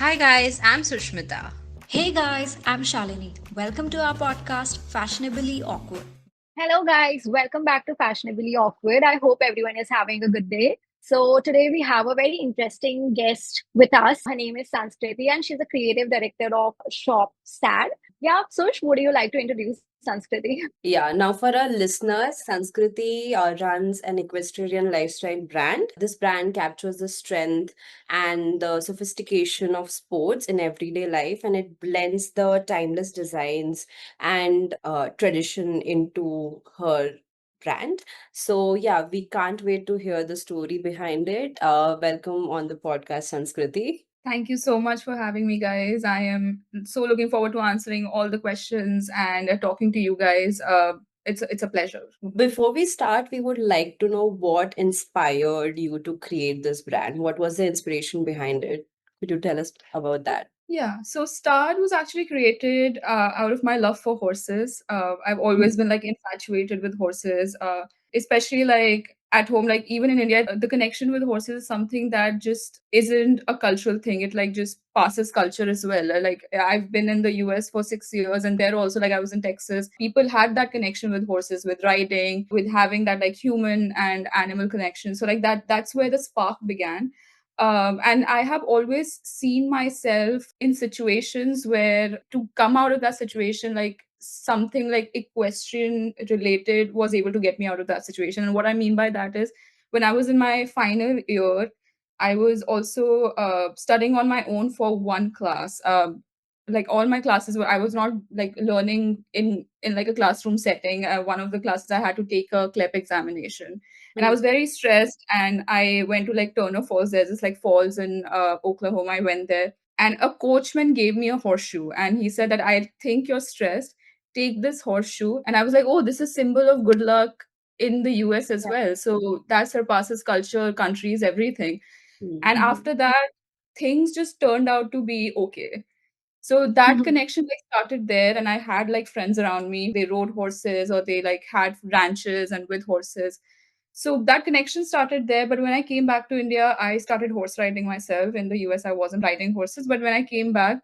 Hi guys, I'm Sushmita. Hey guys, I'm Shalini. Welcome to our podcast, Fashionably Awkward. Hello, guys. Welcome back to Fashionably Awkward. I hope everyone is having a good day. So, today we have a very interesting guest with us. Her name is Sanskriti, and she's a creative director of ShopStaad. Yeah, Sush, would you like to introduce Sanskriti? Yeah, now for our listeners, Sanskriti runs an equestrian lifestyle brand. This brand captures the strength and the sophistication of sports in everyday life, and it blends the timeless designs and tradition into her brand. So, yeah, we can't wait to hear the story behind it. Welcome on the podcast, Sanskriti. Thank you so much for having me, guys. I am so looking forward to answering all the questions and talking to you guys. It's a pleasure. Before we start, we would like to know what inspired you to create this brand. What was the inspiration behind it? Could you tell us about that? Yeah, so Staad was actually created out of my love for horses. I've always been like infatuated with horses, especially like at home, like even in India, the connection with horses is something that just isn't a cultural thing. It like just passes culture as well. Like I've been in the US for 6 years, and there also, like I was in Texas, people had that connection with horses, with riding, with having that like human and animal connection. So like that's where the spark began. And I have always seen myself in situations where to come out of that situation, like something like equestrian related was able to get me out of that situation. And what I mean by that is when I was in my final year, I was also studying on my own for one class. Like all my classes were, I was not like learning in like a classroom setting. One of the classes I had to take a CLEP examination, and I was very stressed. And I went to like Turner Falls. There's this like falls in Oklahoma. I went there, and a coachman gave me a horseshoe, and he said that I think you're stressed. Take this horseshoe, and I was like, oh, this is symbol of good luck in the US as Yeah. well. So that surpasses culture, countries, everything. And Mhm. Mhm. after that, things just turned out to be okay. So that Mhm. connection like started there, and I had like friends around me. They rode horses or they like had ranches and with horses. So that connection started there. But when I came back to India, I started horse riding myself. In the US, I wasn't riding horses. But when I came back,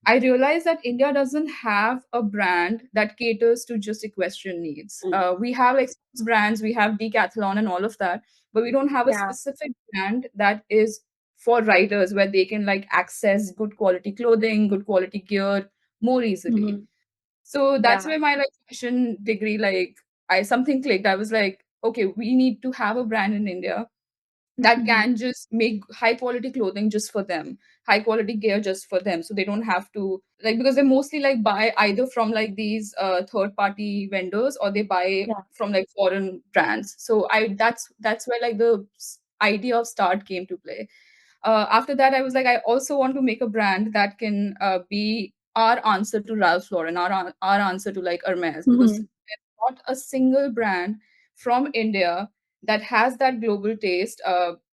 I realized that India doesn't have a brand that caters to just equestrian needs. Mm. We have like sports brands, we have Decathlon and all of that, but we don't have a Yeah. specific brand that is for riders where they can like access good quality clothing, good quality gear more easily. Mhm. So that's Yeah. where my like fashion degree, like I something clicked. I was like, okay, we need to have a brand in India that Mhm. can just make high quality clothing just for them, high quality gear just for them, so they don't have to like, because they mostly like buy either from like these third party vendors, or they buy Yeah. from like foreign brands. So I that's where like the idea of Start came to play. After that, I was like, I also want to make a brand that can be our answer to Ralph Lauren, our answer to like Hermes, because Mhm. there's not a single brand from India that has that global taste,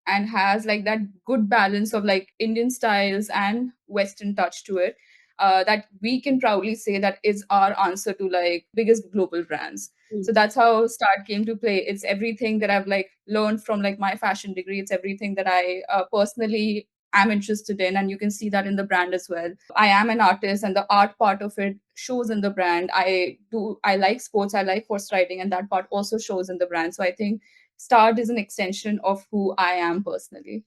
and has like that good balance of like Indian styles and Western touch to it. That we can proudly say that is our answer to like biggest global brands. So Mm. that's how Start came to play. It's everything that I've like learned from like my fashion degree. It's everything that I personally am interested in, and you can see that in the brand as well. I am an artist, and the art part of it shows in the brand. I like sports, I like horse riding, and that part also shows in the brand. So I think Start is an extension of who I am personally.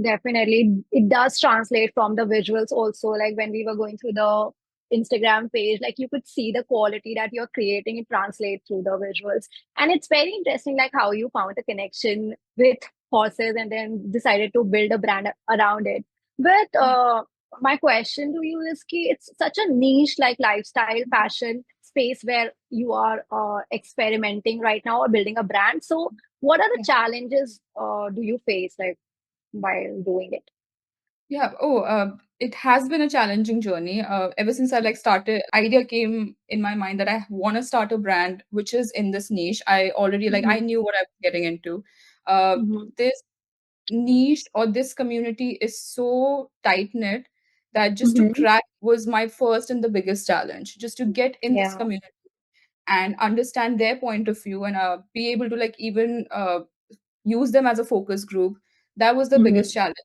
Definitely, it does translate from the visuals also. Like when we were going through the Instagram page, like you could see the quality that you're creating, it translates through the visuals. And it's very interesting, like how you found a connection with horses and then decided to build a brand around it. But my question to you is ki it's such a niche, like lifestyle fashion space where you are experimenting right now or building a brand. So, what are the Yeah. challenges do you face? Like while doing it. Yeah. Oh, it has been a challenging journey. Ever since I like started, idea came in my mind that I want to start a brand which is in this niche. I already like I Mhm. knew what I was getting into. Uh, Mhm. this niche or this community is so tight knit that just to Mhm. crack was my first and the biggest challenge. Just to get in this Yeah. community and understand their point of view, and be able to like even use them as a focus group. That was the biggest Mhm. challenge.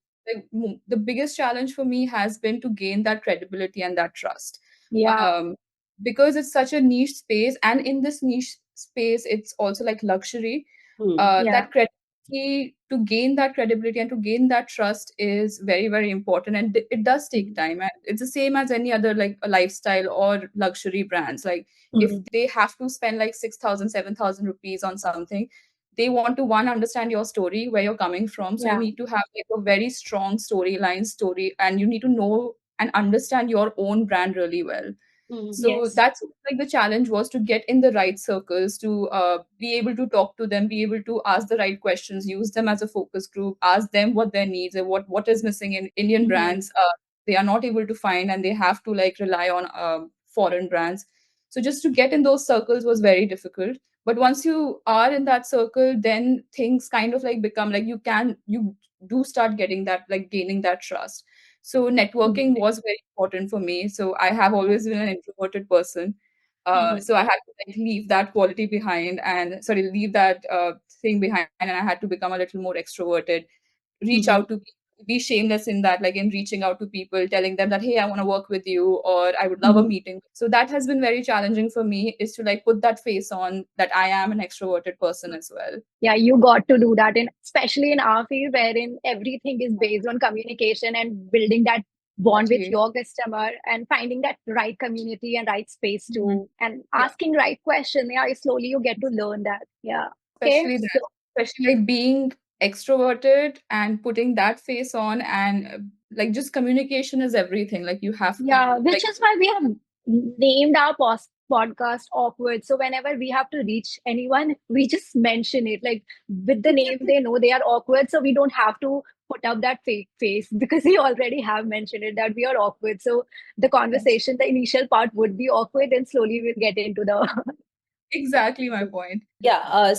the biggest challenge for me has been to gain that credibility and that trust. Yeah. Um, because it's such a niche space, and in this niche space, it's also like luxury. Hmm. Yeah. That credibility, to gain that credibility and to gain that trust is very, very important, and it does take time. And it's the same as any other like a lifestyle or luxury brands. Like if Mhm. they have to spend like 6,000, 7,000 rupees on something, they want to one understand your story, where you're coming from. So you Yeah. need to have like a very strong storyline story, and you need to know and understand your own brand really well. Hmm. So Yes. that's like the challenge was to get in the right circles, to be able to talk to them, be able to ask the right questions, use them as a focus group, ask them what their needs and what is missing in Indian Mhm. brands. They are not able to find, and they have to like rely on foreign brands. So just to get in those circles was very difficult. But once you are in that circle, then things kind of like become like you do start getting that, like gaining that trust. So networking Mhm. was very important for me. So I have always been an introverted person. Mhm. So I had to like leave that quality behind, and sorry, leave that thing behind, and I had to become a little more extroverted, reach Mhm. out to people, be shameless in that, like in reaching out to people, telling them that, hey, I want to work with you, or I would love a Mhm. meeting. So that has been very challenging for me, is to like put that face on that I am an extroverted person as well. Yeah, you got to do that, and especially in our field, wherein everything is based on communication and building that bond with Exactly. your customer and finding that right community and right space Mhm. to and Yeah. asking right question. Yeah, slowly you get to learn that. Yeah. Okay. Especially that, So especially like being extroverted and putting that face on, and like just communication is everything. Like you have to yeah, which like is why we have named our podcast awkward. So whenever we have to reach anyone, we just mention it. Like with the name, they know they are awkward. So we don't have to put up that fake face because we already have mentioned it that we are awkward. So the yes, conversation, the initial part would be awkward, and slowly we'll get into the. exactly my point. Yeah,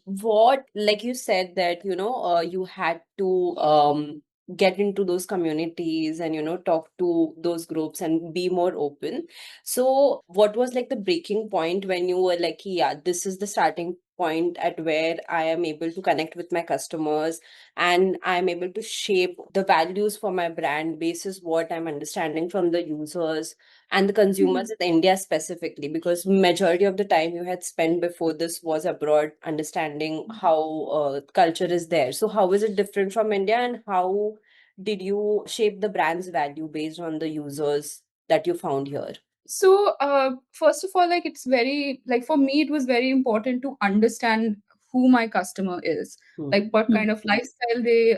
what, like you said that, you had to get into those communities and, talk to those groups and be more open. So, what was like the breaking point when you were like, yeah, this is the starting point at where I am able to connect with my customers and I am able to shape the values for my brand basis what I'm understanding from the users and the consumers in India specifically, because majority of the time you had spent before this was abroad, understanding how culture is there. So how is it different from India, and how did you shape the brand's value based on the users that you found here? So, first of all, like it's very like for me, it was very important to understand who my customer is, Hmm. like what kind of lifestyle they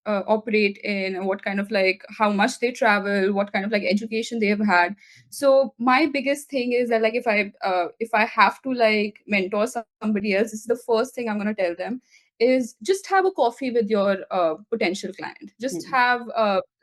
operate in, and what kind of like how much they travel, what kind of like education they have had. So my biggest thing is that like if I have to like mentor somebody else, this is the first thing I'm gonna tell them is just have a coffee with your potential client. Just Hmm. have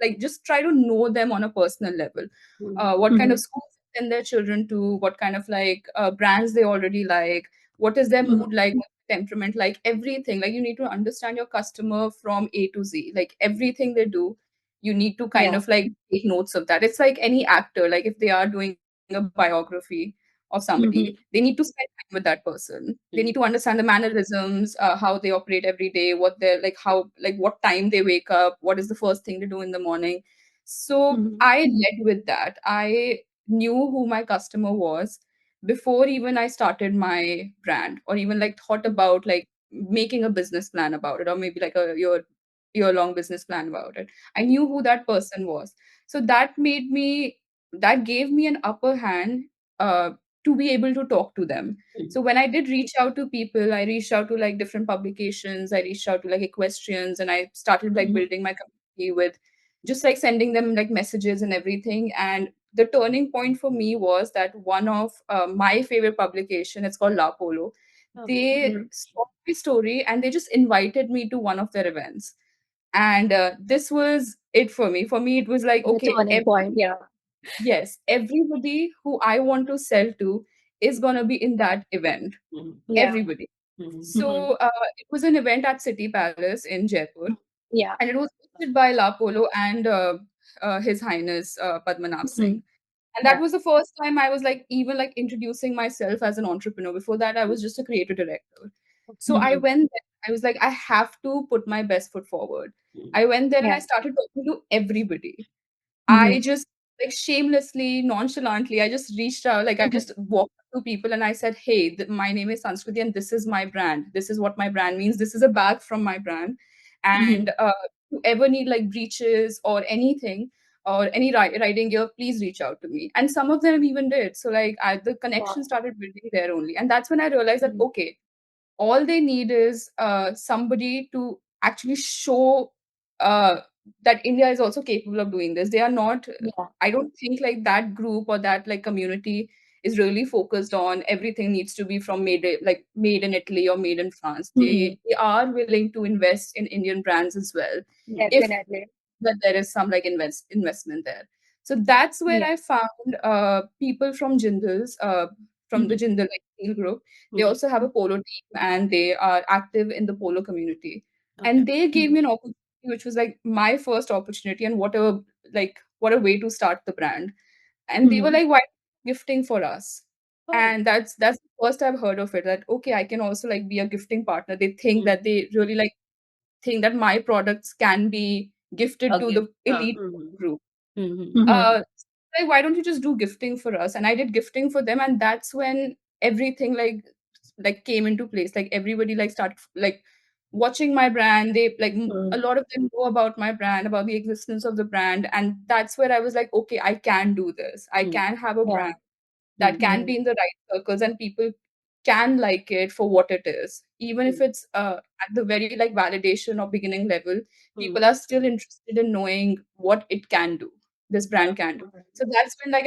like just try to know them on a personal level, Hmm. what kind of Mhm. schools they send their children to, what kind of like brands they already like, what is their mood like, what temperament like, everything. Like you need to understand your customer from A to Z, like everything they do. You need to kind Yeah. of like take notes of that. It's like any actor, like if they are doing a biography of somebody, Mhm. they need to spend time with that person. They Hmm. need to understand the mannerisms, how they operate every day, what they're like, how like what time they wake up, what is the first thing to do in the morning. So Mhm. I led with that. I knew who my customer was before even I started my brand, or even like thought about like making a business plan about it, or maybe like a year long business plan about it. I knew who that person was. So that gave me an upper hand uh, to be able to talk to them. Hmm. So when I did reach out to people, I reached out to like different publications, I reached out to like equestrians, and I started like Mhm. building my community with just like sending them like messages and everything. And the turning point for me was that one of my favorite publication, it's called La Polo, Okay. they Mhm. saw my story and they just invited me to one of their events. And this was it for me. For me, it was like, The okay, turning point. Yeah. yes, everybody who I want to sell to is going to be in that event. Hmm. Yeah. Everybody. Hmm. Mhm. So it was an event at City Palace in Jaipur, Yeah. and it was hosted by La Polo and His Highness Padmanabh Mhm. Singh. And that Yeah. was the first time I was like even like introducing myself as an entrepreneur. Before that, I was just a creative director. So I Mhm. went there I was like, I have to put my best foot forward. Mm. I went there and I Yeah. started talking to everybody. I Mhm. just like shamelessly, nonchalantly, I just reached out, like I Mhm. just walked up to people and I said, "Hey, my name is Sanskriti, and this is my brand. This is what my brand means. This is a bag from my brand. Mhm. And if you ever need like breeches or anything or any riding gear, please reach out to me." And some of them even did. So like the connection Wow. started building there only, and that's when I realized that Mhm. okay, all they need is somebody to actually show uh, that India is also capable of doing this. They are not, Yeah. I don't think like that group or that like community is really focused on everything needs to be from like made in Italy or made in France. Mhm. They are willing to invest in Indian brands as well, if Definitely. that there is some like investment there. So that's where Yeah. I found people from Jindals, from the Mhm. Jindal like steel group. They Mhm. also have a polo team and they are active in the polo community. Okay. And they gave me Mhm. an opportunity, which was like my first opportunity, and what a way to start the brand. And they were Mhm. like, "Why gifting for us?" Oh. And that's the first I've heard of it. That okay, I can also like be a gifting partner. They think Mm. that they really like think that my products can be gifted to Okay. the elite group. Mhm. Mhm. Uh, like, why don't you just do gifting for us? And I did gifting for them, and that's when everything like came into place. Like everybody like started like watching my brand. They like a Mhm. lot of them know about my brand, about the existence of the brand, and that's where I was like, okay, I can do this. I Mm. can have a Yeah. brand that Mm. can Mhm. be in the right circles and people can like it for what it is, even if Mm. it's at the very like validation or beginning level. Mm. People are still interested in knowing what it can do, this Yeah. brand can do. So that's when like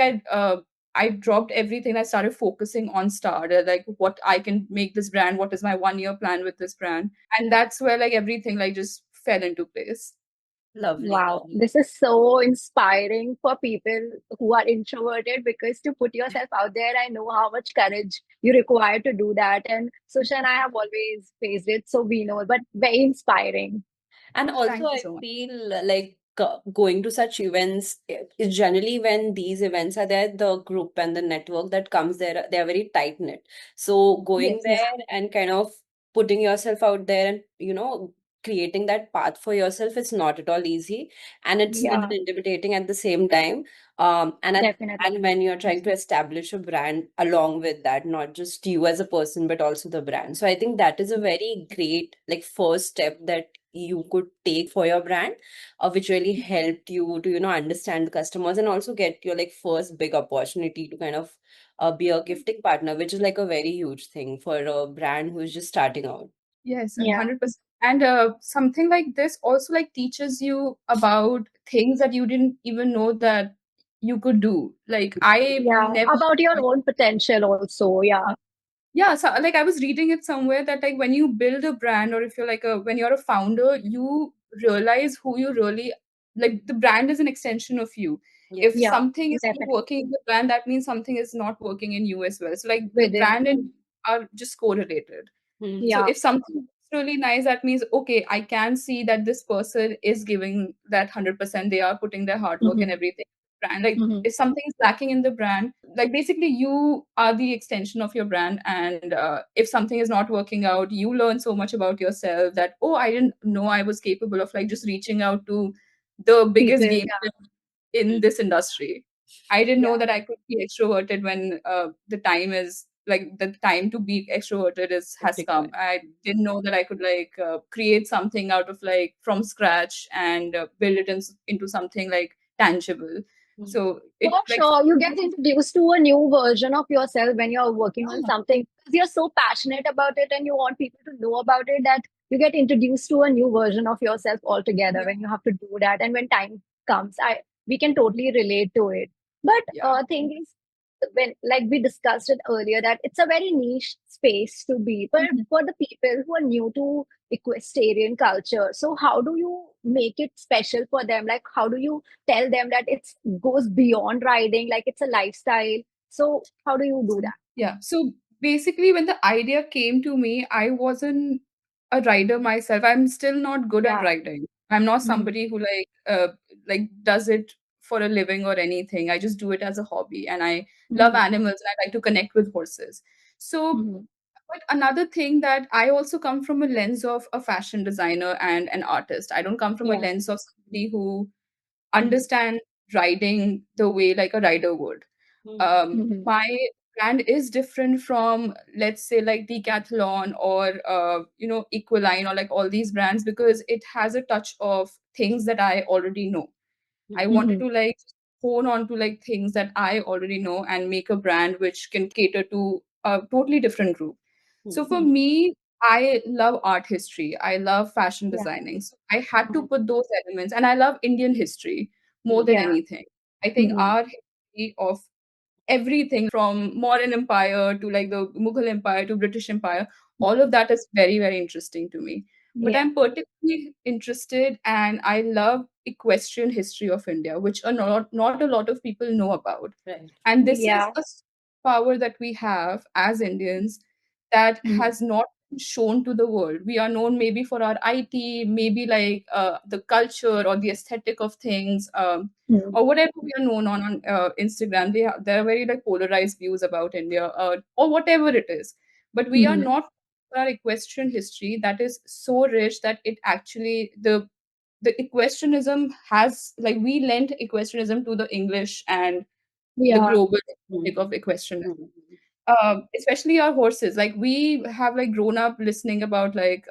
I dropped everything. I started focusing on Staad, like what I can make this brand, what is my 1 year plan with this brand, and that's where like everything like just fell into place. Lovely, Wow, lovely. this is so inspiring for people who are introverted because to put yourself out there, I know how much courage you require to do that. And Susha and I have always faced it, so we know, but very inspiring. And also, Thank you I so much. feel like going to such events is generally when these events are there, the group and the network that comes there, they are very tight knit. So going Yes. there and kind of putting yourself out there and, creating that path for yourself, it's not at all easy. And it's even Yeah, intimidating at the same time. definitely. And when you're trying to establish a brand along with that, not just you as a person, but also the brand. So I think that is a very great like first step that you could take for your brand, which really helped you to understand the customers and also get your like first big opportunity to kind of be a gifting partner, which is like a very huge thing for a brand who's just starting out. Yes, and Yeah, 100%. And something like this also like teaches you about things that you didn't even know that you could do. Like I yeah. never About your own potential also. Yeah. yeah, so like I was reading it somewhere that like when you build a brand or if you're like a when you're a founder, you realize who you really like the brand is an extension of you. If Yes. Yeah, something is not definitely. working in the brand, that means something is not working in you as well. So like the Within. brand and you are just correlated. So Mhm. Yeah. if something looks really nice, that means okay, I can see that this person is giving that 100%. They are putting their hard work and Hmm. everything. Brand like Hmm. if something is lacking in the brand, like basically you are the extension of your brand, and if something is not working out, you learn so much about yourself that oh, I didn't know I was capable of like just reaching out to the biggest People. game Yeah. in this industry. I didn't know Yeah. that I could be extroverted when the time is like the time to be extroverted is It's has come. required. I didn't know that I could like create something out of like from scratch and build it into something like tangible. Mhm. So it For like sure, you get introduced to a new version of yourself when you're working on yeah, something because you're so passionate about it and you want people to know about it that you get introduced to a new version of yourself altogether when you have to do that. And when time comes, I we can totally relate to it. But yeah. thing is, when like we discussed it earlier, that it's a very niche space to be. But Mhm. for the people who are new to equestrian culture, so how do you make it special for them? Like, how do you tell them that it's goes beyond riding, like it's a lifestyle? So how do you do that? Yeah. So basically, when the idea came to me, I wasn't a rider myself. I'm still not good at Yeah. riding. I'm not Hmm. somebody who like does it for a living or anything. I just do it as a hobby, and I love Hmm. animals and I like to connect with horses. So Hmm. But another thing that I also come from a lens of a fashion designer and an artist. I don't come from a Yeah. lens of somebody who understand riding the way like a rider would. Mhm. My brand is different from, let's say, like Decathlon or Equaline or like all these brands, because it has a touch of things that I already know. I wanted Mhm. to like hone on to like things that I already know and make a brand which can cater to a totally different group. So for Mhm. me, I love art history. I love fashion Yeah. designing. So I had to Mhm. put those elements, and I love Indian history more than Yeah. anything. I think Mhm. our history of everything from modern empire to like the Mughal empire to British empire, all of that is very, very interesting to me. But Yeah. I'm particularly interested and I love equestrian history of India, which not a lot of people know about. Right. And this is Yeah. a power that we have as Indians that Mhm. has not been shown to the world. We are known maybe for our IT, maybe like the culture or the aesthetic of things, Mhm. or whatever we are known on Instagram. There are very like polarized views about India, or whatever it is. But we are Mhm. not for our equestrian history that is so rich that it actually the equestrianism has like we lent equestrianism to the English and the Yeah. global aesthetic Mm. of equestrianism. Mm. Especially our horses. Like we have like grown up listening about like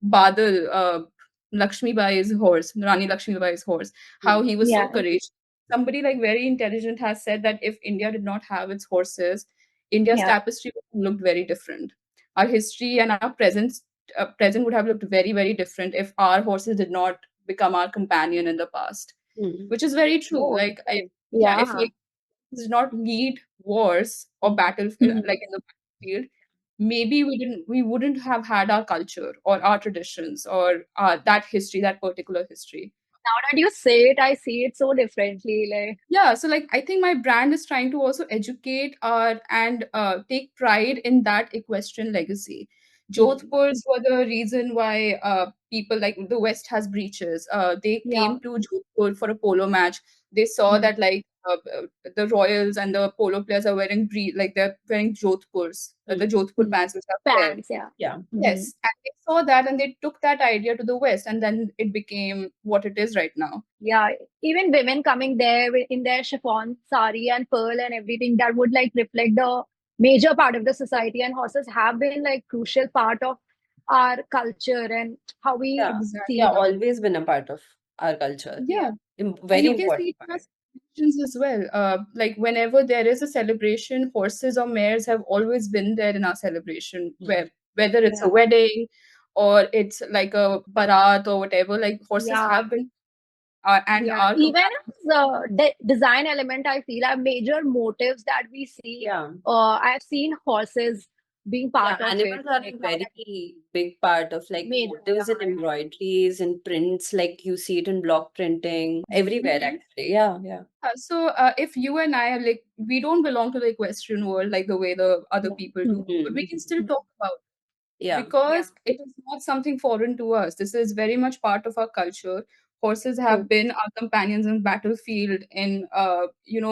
Badal, Lakshmi Bai's horse, Rani Lakshmi Bai's horse, how Mm. he was so Yeah. courageous. Somebody like very intelligent has said that if India did not have its horses, India's Yeah. tapestry would have looked very different. Our history and our present would have looked very, very different if our horses did not become our companion in the past, Mm. which is very true. Oh. Like, yeah, if Yeah. did not lead wars or battle Mhm. like in the battlefield, maybe we wouldn't have had our culture or our traditions or that history, that particular history. Now that you say it, I see it so differently. Like, Yeah, so like I think my brand is trying to also educate and take pride in that equestrian legacy. Mm. Jodhpurs were the reason why people like the West has breeches. They yeah. came to Jodhpur for a polo match. They saw Mhm. that like the royals and the polo players are wearing like they're wearing Jodhpurs, the Mm. Jodhpur Mhm. pants which are flared. Pants. Yeah. Yeah. Mhm. Yes, and they saw that and they took that idea to the West, and then it became what it is right now. Yeah, even women coming there in their chiffon sari and pearl and everything that would like reflect the major part of the society. And horses have been like crucial part of our culture and how we Yeah. see Yeah. Exactly. them. Always been a part of our culture. Yeah. And Very you can see important it in our part. celebrations as well. Like whenever there is a celebration, horses or mares have always been there in our celebration, Mm. whether it's a Yeah. wedding or it's like a barat or whatever, like horses Yeah. have been and Yeah. are Even companions. as design element, I feel are major motives that we see. Yeah. I've seen horses being Yeah. part of it. Animals are Like a now that very big part of like major, motives and embroideries and prints. Like you see it in block printing everywhere, Mhm. actually. Yeah. Yeah. So if you and I are like we don't belong to the equestrian world like the way the other yeah. people do, Mhm. but we Mm. can still talk about Yeah. Yeah. because it is not something foreign to us. This is very much part of our culture. Horses have True. been our companions in battlefield, in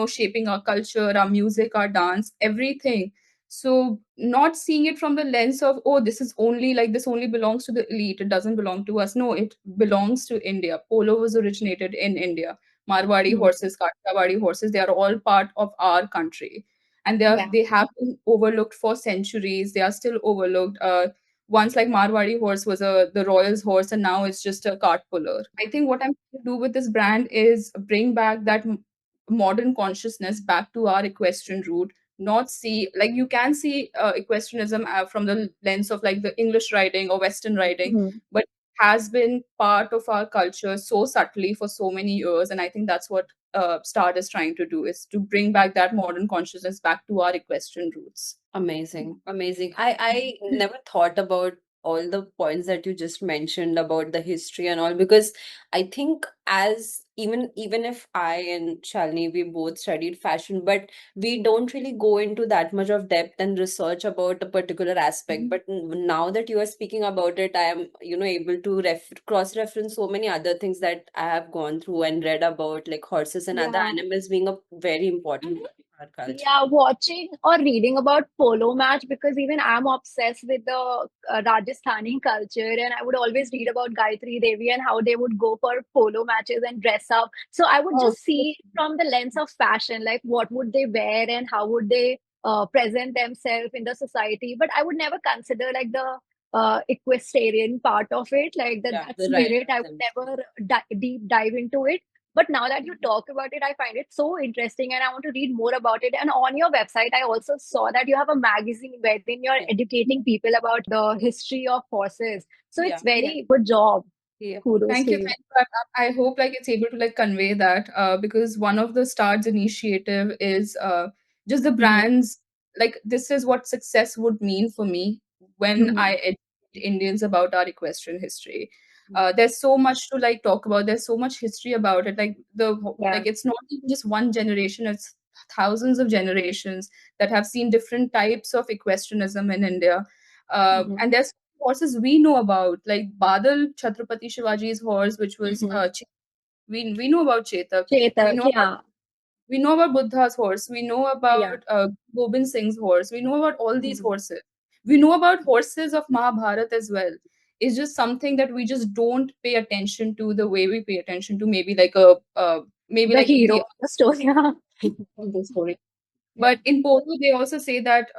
shaping our culture, our music, our dance, everything. So not seeing it from the lens of, oh, this is only like this only belongs to the elite, it doesn't belong to us. No, it belongs to India. Polo was originated in India. Marwadi Mhm. horses, Kathiawadi horses, they are all part of our country. And Yeah. they have been overlooked for centuries. They are still overlooked. Once like Marwadi horse was the royal's horse, and now it's just a cart puller. I think what I'm trying to do with this brand is bring back that modern consciousness back to our equestrian root. Not see like you can see equestrianism from the lens of like the English riding or Western riding, Mhm. but has been part of our culture so subtly for so many years, and I think that's what Stard is trying to do is to bring back that modern consciousness back to our equestrian roots. Amazing, amazing. I never thought about all the points that you just mentioned about the history and all, because I think as even if I and Shalini, we both studied fashion, but we don't really go into that much of depth and research about a particular aspect. But now that you are speaking about it, I am, able to cross-reference so many other things that I have gone through and read about, like horses and other Yeah. animals being a very important part our culture. Yeah, watching or reading about polo match because even I'm obsessed with the Rajasthani culture, and I would always read about Gayatri Devi and how they would go for polo matches and dress up. So I would Oh, just see from the lens of fashion, like what would they wear and how would they present themselves in the society. But I would never consider like the equestrian part of it, like yeah, that the right spirit. of I would them. never deep dive into it, but now that you talk about it, I find it so interesting and I want to read more about it. And on your website, I also saw that you have a magazine wherein you're Yeah. educating people about the history of horses. So Yeah. it's very good job. Yeah. Kudos Thank to you. you. Thank you. I hope like it's able to like convey that because one of the Staad's initiative is just the Mhm, brands like this is what success would mean for me when mhm. I educate Indians about our equestrian history. There's so much to like talk about. There's so much history about it. Yeah. Like it's not even just one generation. It's thousands of generations that have seen different types of equestrianism in India. Mhm, And there's horses we know about, like Badal Chhatrapati Shivaji's horse, which was mhm. we know about Chetak. We Chetak, know about yeah. we know about Buddha's horse. We know Yeah. about Gobind Singh's horse. We know about all these Mhm. horses. We know about horses of Mahabharat as well. It's just something that we just don't pay attention to the way we pay attention to maybe like a maybe The like hero the of the story. Yeah. the story. Yeah. But in polo, they also say that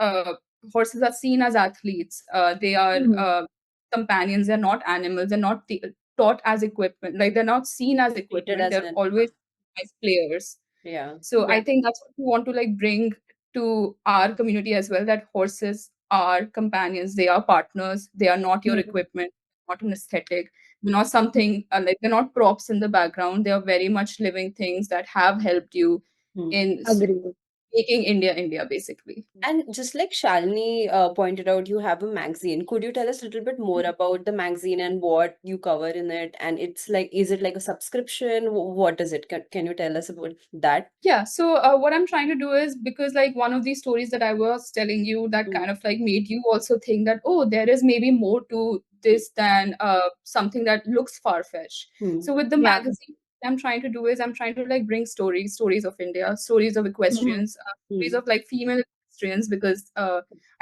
horses are seen as athletes. They are Mhm. companions. They're not animals. They're not taught as equipment. Like they're not seen as Treated equipment. as They're an always as players. yeah. So I Yeah. think that's what we want to like bring to our community as well. That horses are companions. They are partners. They are not your Mhm. equipment. Not an aesthetic. They're not something like they're not props in the background. They are very much living things that have helped you Hmm. in Agree. making India India basically. And just like Shalini pointed out, you have a magazine. Could you tell us a little bit more about the magazine and what you cover in it? And it's like, is it like a subscription? What is it? Can you tell us about that? Yeah, so what I'm trying to do is because like one of these stories that I was telling you that Hmm. kind of like made you also think that oh there is maybe more to this than something that looks far-fetched. Hmm. So with the Yeah. magazine what I'm trying to do is I'm trying to like bring stories of India, stories of Mhm. equestrians, stories Hmm. of like female equestrians because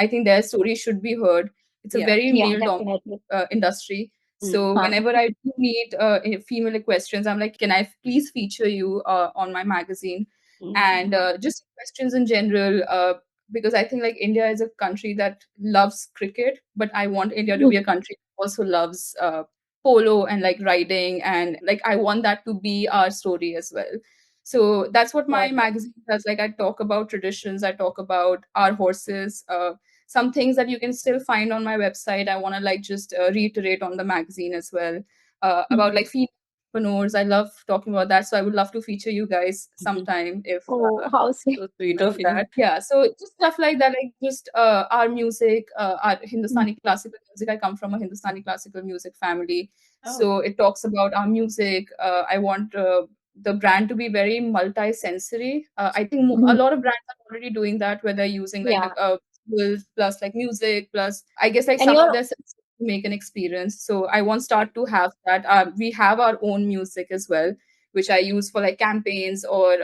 I think their stories should be heard. It's a Yeah. very Yeah, male dominated definitely. industry. Hmm. So Huh. whenever I do meet female equestrians, I'm like, can I please feature you on my magazine? Hmm. And just questions in general because I think like India is a country that loves cricket, but I want India to be a country that also loves polo and like riding, and like I want that to be our story as well. So that's what my Got it. magazine does. Like I talk about traditions, I talk about our horses, some things that you can still find on my website I want to like just reiterate on the magazine as well, about Mhm. like female entrepreneurs. I love talking about that, so I would love to feature you guys sometime if Oh, how sweet. So sweet like of you. that. Yeah, so just stuff like that, like just our music, our Hindustani classical music. I come from a Hindustani classical music family, Oh. so it talks about our music. I want the brand to be very multi-sensory. I think a Mhm. lot of brands are already doing that, where they're using like Yeah. the visuals plus like music plus I guess like And some of you're their senses to make an experience. So I want Start to have that. We have our own music as well, which I use for like campaigns or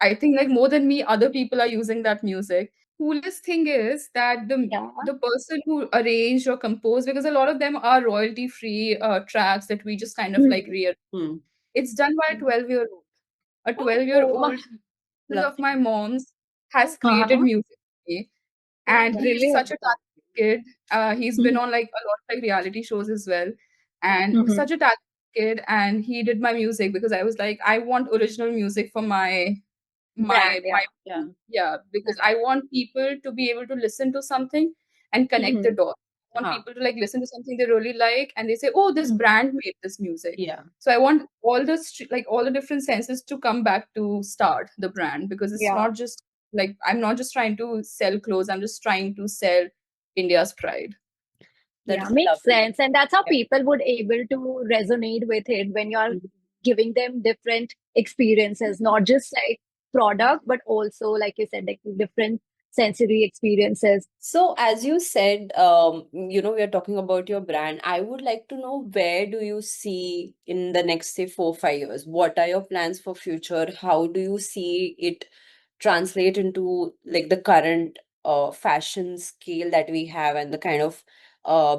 I think like more than me, other people are using that music. Coolest thing is that yeah. the person who arranged or composed, because a lot of them are royalty free tracks that we just kind of like Mhm. real. Hmm. It's done by a 12-year-old. A Oh, 12-year Oh my. old cousin of lovely. my mom's has created Uh-huh. music for me, Oh, and that's he's Brilliant. such a talented kid. He's been Mhm. on like a lot of like reality shows as well, and Mhm. such a talented kid. And he did my music because I was like, I want original music for Brand, my yeah. yeah. yeah, because I want people to be able to listen to something and connect the Mhm. dots. I want Huh. people to like listen to something they really like and they say, oh, this Mhm. brand made this music. Yeah. So I want all the like all the different senses to come back to Start the brand, because it's Yeah. not just like I'm not just trying to sell clothes, I'm just trying to sell India's pride. That Yeah, is makes lovely. sense. And that's how Yeah. people would able to resonate with it when you're Mhm. giving them different experiences, not just like product, but also, like you said, like different sensory experiences. So, as you said, we are talking about your brand. I would like to know where do you see in the next, say, 4, 5 years? What are your plans for future? How do you see it translate into like the current fashion scale that we have and the kind of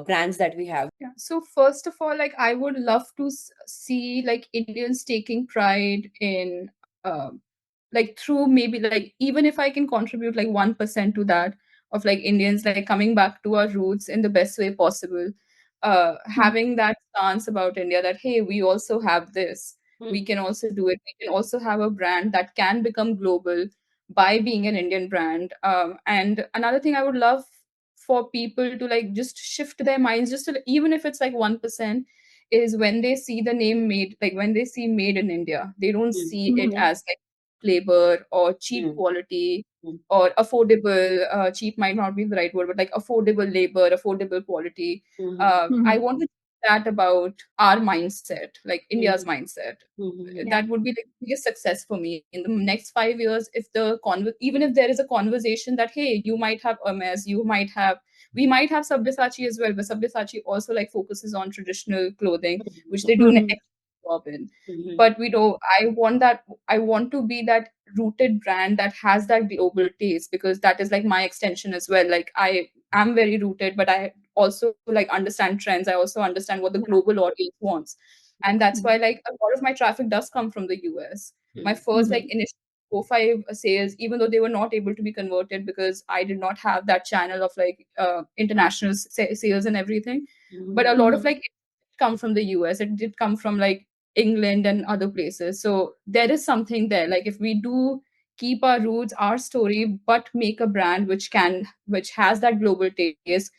brands that we have? Yeah. So first of all, like I would love to see like Indians taking pride in um like through maybe like even if I can contribute like 1% to that of like Indians like coming back to our roots in the best way possible, having that stance about India that hey, we also have this, we can also do it, we can also have a brand that can become global by being an Indian brand. And another thing I would love for people to like just shift their minds just to, even if it's like 1%, is when they see the name made, like when they see made in India, they don't see it Mhm. as like labor or cheap Mm, quality mm, or affordable. Cheap might not be the right word, but like affordable labor, affordable quality. mhm, I Mhm. want to that about our mindset, like India's mhm, mindset. mhm, Yeah. That would be the biggest success for me in the next 5 years. If the even if there is a conversation that hey, you might have Hermes, you might have, we might have Sabyasachi as well, but Sabyasachi also like focuses on traditional clothing, which they do an Mhm. excellent job in. mhm, But we don't. I want that. I want to be that rooted brand that has that global taste, because that is like my extension as well. Like I am very rooted, but I also like understand trends. I also understand what the Yeah. global audience wants, and that's why Mhm. like a lot of my traffic does come from the US. My mhm, first like Mhm. initial 4 5 sales, even though they were not able to be converted because I did not have that channel of like international sales and everything, but a mhm, lot of Mhm. like it come from the US. It did come from like England and other places. So there is something there. Like if we do keep our roots, our story, but make a brand which has that global taste,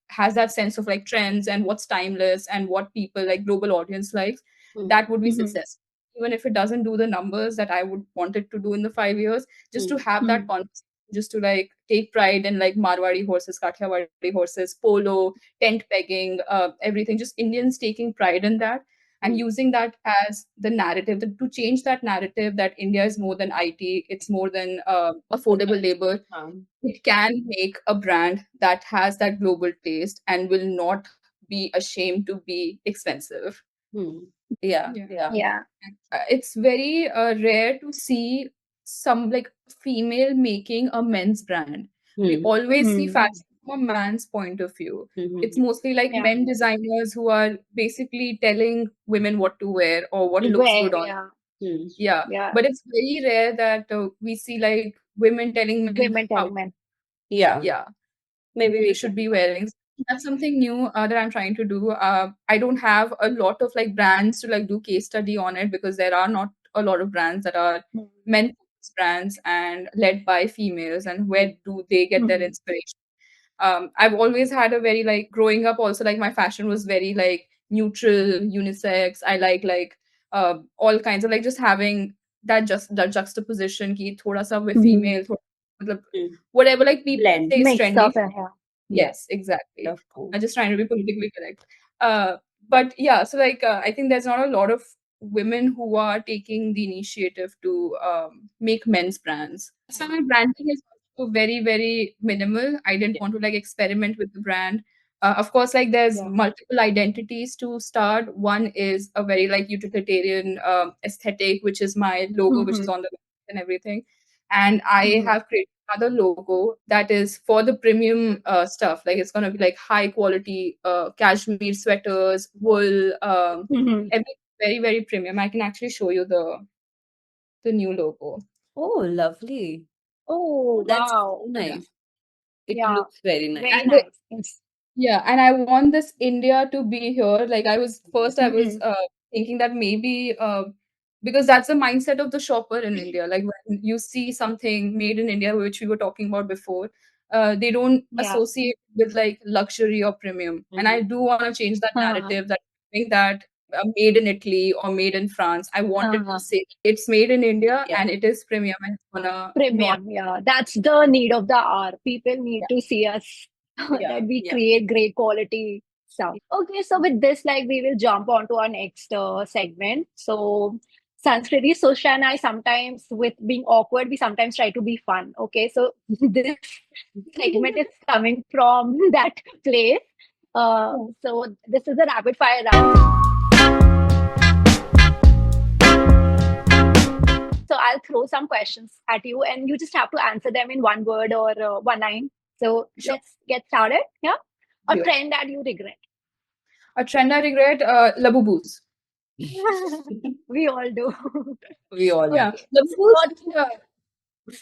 has that sense of like trends and what's timeless and what people like global audience likes, mhm, that would be Mhm. success. Even if it doesn't do the numbers that I would want it to do in the 5 years, just to mhm, have that Mhm. conversation, just to like take pride in like Marwari horses, Kathiawadi horses, polo, tent pegging, everything, just Indians taking pride in that and mhm. using that as the narrative to change that narrative that India is more than IT, it's more than affordable labor. Um, It can make a brand that has that global taste and will not be ashamed to be expensive. hmm. Yeah, Yeah. yeah. Yeah. It's very rare to see some like female making a men's brand. We Hmm, always see Mhm. fashion from a man's point of view. It's mhm, mostly like Yeah. men designers who are basically telling women what to wear or what looks Where? good on. Yeah. hmm, Yeah, Yeah. but it's very rare that we see like women telling men Women how, telling men. yeah. yeah, Maybe you we should can. be wearing. That's something new that I'm trying to do. I don't have a lot of like brands to like do case study on it, because there are not a lot of brands that are Mhm. men focused brands and led by females, and where do they get their Mhm. inspiration. I've always had a very like growing up also like my fashion was very like neutral, unisex. I like all kinds of like just having that juxtaposition ki thoda sa with Mhm. female, matlab, Hmm. whatever like people Blend. say is Mix trendy. up. Yeah. Yeah, Yes, exactly. of course. I'm just trying to be politically correct. But yeah, so like I think there's not a lot of women who are taking the initiative to make men's brands. So my branding is also very, very minimal. I didn't Yeah. want to like experiment with the brand. Of course, like there's Yeah. multiple identities to start. One is a very like utilitarian aesthetic, which is my logo, which is Mhm. on the website and everything. And I Mhm. have created another logo that is for the premium stuff. Like it's gonna be like high quality cashmere sweaters, wool, Mhm. every very very premium. I can actually show you the new logo. Oh, lovely. Oh, That's so wow. Yeah. nice. It Yeah. looks very nice. Very And the, nice. Yes. yeah, and I want this India to be here. Like I was Mhm. thinking that maybe because that's the mindset of the shopper in India. Like when you see something made in India, which we were talking about before, they don't Yeah. associate with like luxury or premium. And I Mhm. do want to change that Uh-huh. narrative, that think that made in Italy or made in France. I wanted to Uh-huh. say it's made in India Yeah, and it is premium and it's gonna not. Premium. Yeah. That's the need of the hour. People need Yeah, to see us yeah. that we yeah. create great quality stuff. Okay. So with this, like we will jump on to our next segment. So Sanskriti, Susha and I sometimes with being awkward, we sometimes try to be fun. Okay. So this segment is coming from that place. So this is a rapid fire round. So I'll throw some questions at you, and you just have to answer them in one word or one line. So Sure. let's get started. Yeah. A Yeah. trend that you regret. A trend I regret, Labubus. We all do. We all Yeah, Okay. Labubus. What?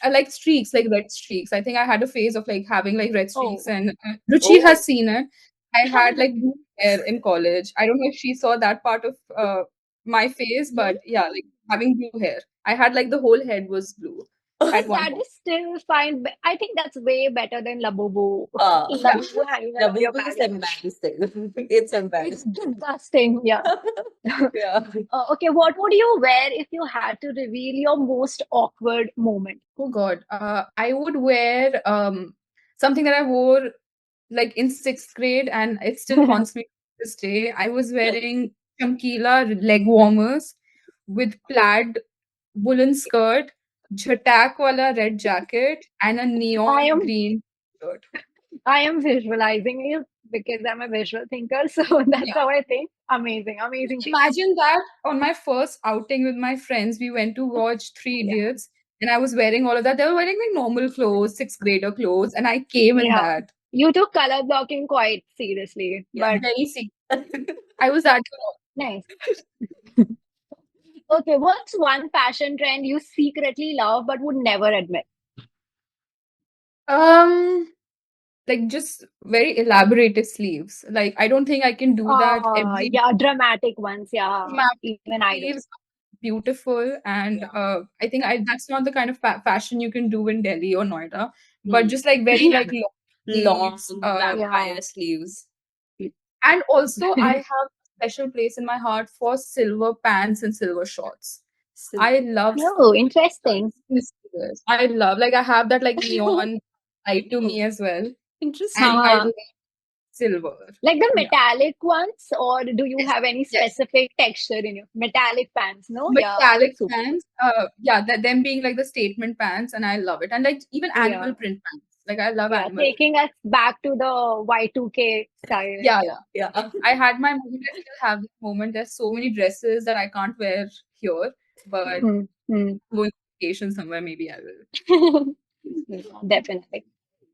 I like streaks, like red streaks. I think I had a phase of like having like red streaks, Oh. and Ruchi Oh, has seen it. I had like blue hair in college. I don't know if she saw that part of my face, but yeah, like having blue hair. I had like the whole head was blue at But one that point. is still fine. I think that's way better than Labubu. Yeah. Labubu hanging around your Labubu is baggage. embarrassing. It's It's embarrassing. disgusting. Yeah. Yeah. Okay, what would you wear if you had to reveal your most awkward moment? Oh God. I would wear something that I wore like in sixth grade, and it still haunts me to this day. I was wearing chamkila leg warmers with plaid woolen skirt, jhatak wala red jacket, and a I neon am green shirt. I am visualizing it because I'm a visual thinker, so that's Yeah. how I think. Amazing, amazing piece. Imagine that on my first outing with my friends, we went to watch Three Yeah, Idiots, and I was wearing all of that. They were wearing like normal clothes, sixth grader clothes, and I came in yeah. that. You took color blocking quite seriously, Yeah. but Very sick. I was that girl. nice. Okay, what's one fashion trend you secretly love but would never admit? Um, like just very elaborated sleeves. Like I don't think I can do that every Yeah, dramatic ones. Yeah, dramatic even I do. sleeves are beautiful, and I think that's not the kind of fashion you can do in Delhi or Noida. But Hmm. just like very like long Long sleeves. Yeah. vampire sleeves. And also I have a special place in my heart for silver pants and silver shorts. So, I love Oh, silver interesting. shorts. I love like I have that like neon light to me as well, and interesting. I Uh, love silver. like the Yeah. metallic ones, or do you Yes. have any Yes. specific texture in your metallic pants? No, yeah, Metallic super. pants. Yeah, that them being like the statement pants, and I love it. And like even Yeah, animal print pants. Like I love yeah, animal print. taking us back to the Y2K style. Yeah, Yeah. yeah. Yeah. I had my moment. I still have this moment. There's so many dresses that I can't wear here, but Hmm, hmm. going on vacation somewhere, maybe I will. Yeah, definitely.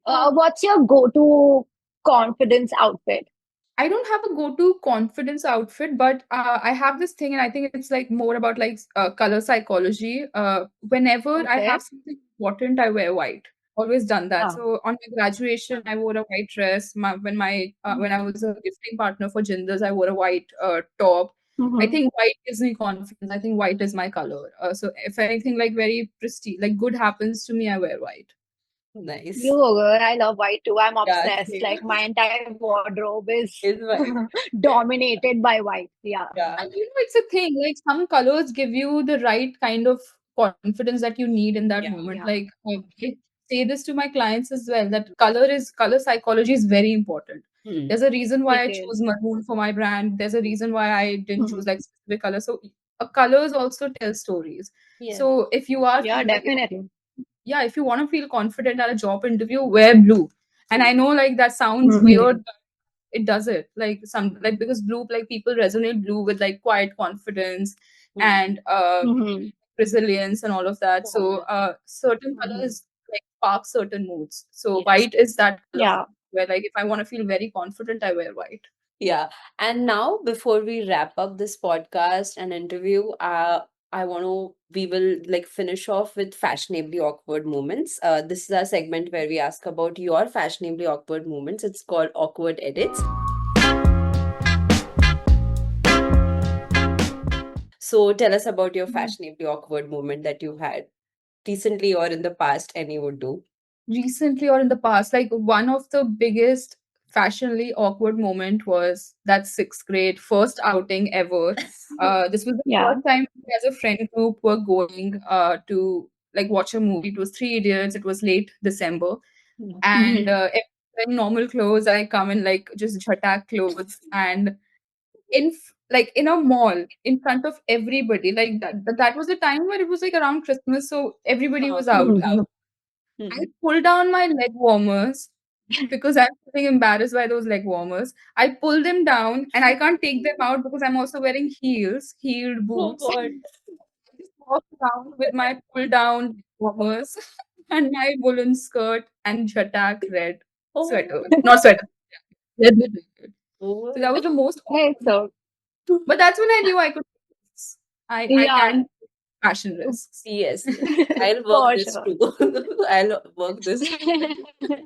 What's your go-to confidence outfit? I don't have a go-to confidence outfit, but I have this thing, and I think it's like more about like color psychology. Whenever I Okay. have something important, I wear white. Always done that. Ah. So on my graduation, I wore a white dress. When I was a gifting partner for Jindas, I wore a white top. I Mm-hmm. think white gives me confidence. I think white is my color. So if anything like very prestige, like good happens to me, I wear white. Nice. You go, girl. I love white too. I'm Yeah, obsessed. same. Like my entire wardrobe is It's white. dominated by white. Yeah. Yeah. And it's a thing. Like some colors give you the right kind of confidence that you need in that Yeah. moment. Yeah. Like I say this to my clients as well that color psychology is very important. Hmm. There's a reason why It I is. chose maroon for my brand. There's a reason why I didn't choose Mhm. like specific color. So colors also tell stories. Yeah. So if you are Yeah, like definitely. yeah, if you want to feel confident at a job interview, wear blue. And I know like that sounds Mhm. weird, it does it like some like because blue like people resonate blue with like quiet confidence Hmm. and Mhm. resilience and all of that, so certain Mhm. colors like spark certain moods, so Yes. white is that color Yeah. where like if I want to feel very confident I wear white. Yeah. And now, before we wrap up this podcast and interview, we will like finish off with fashionably awkward moments. This is our segment where we ask about your fashionably awkward moments. It's called Awkward Edits. So tell us about your fashionably awkward moment that you had recently or in the past, any would do. Recently or in the past, like one of the biggest fashionably awkward moment was that sixth grade first outing ever. This was the Yeah. first time we as a friend group were going to like watch a movie. It was Three Idiots. It was late December, and Mhm. wearing normal clothes. I come in like just jhatak clothes, and like in a mall in front of everybody. Like that was a time where it was like around Christmas, so everybody Uh-huh. was out. Mhm. I Mhm. pulled down my leg warmers because I'm feeling embarrassed by those leg warmers. I pull them down and I can't take them out because I'm also wearing heeled Oh boots. God. walked around with my pull down bombers and my woolen skirt and Jatak red sweater. Oh, Not sweater, red jacket. So that oh. was the most Right, awkward. so But that's when I knew I could do this. I yeah, can take fashion risks. Yes, yes. I'll work for this sure. too. I'll work this too.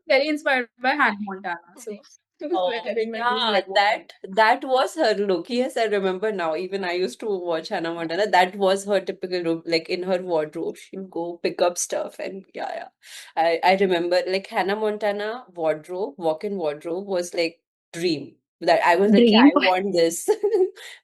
Very inspired by Hannah Montana. So I was Oh, wearing like those yeah, red bombers. that was her look. Yes, I remember now. Even I used to watch Hannah Montana. That was her typical look. Like in her wardrobe, she'd go pick up stuff, and yeah, yeah. I remember like Hannah Montana wardrobe, walk-in wardrobe was like dream. That I was like, yeah, Dream. I want this.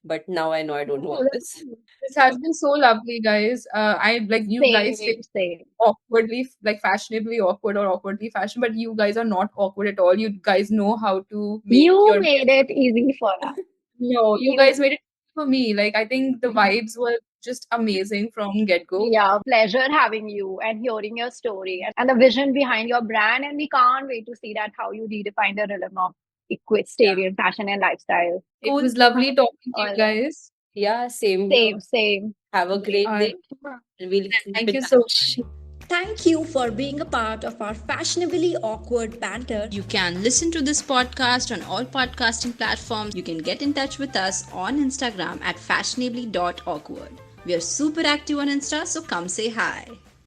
But now I know I don't Oh, want that's this. cool. This has been so lovely, guys. I like you guys Same, say same. awkwardly, like fashionably awkward or awkwardly fashion, but you guys are not awkward at all. You guys know how to make You your made it easy for us. no, you You, guys made it for me. Like I think the vibes were just amazing from get-go. yeah, pleasure having you and hearing your story and the vision behind your brand. And we can't wait to see that how you redefine the realm of Yeah. equestrian fashion and lifestyle. It Cool. was lovely talking to you All right. guys. Yeah, same here. Same, same. Have a Okay. great day. We'll keep Thank in you so touch. much. Thank you for being a part of our fashionably awkward banter. You can listen to this podcast on all podcasting platforms. You can get in touch with us on Instagram at fashionably.awkward. We are super active on Insta, so come say hi.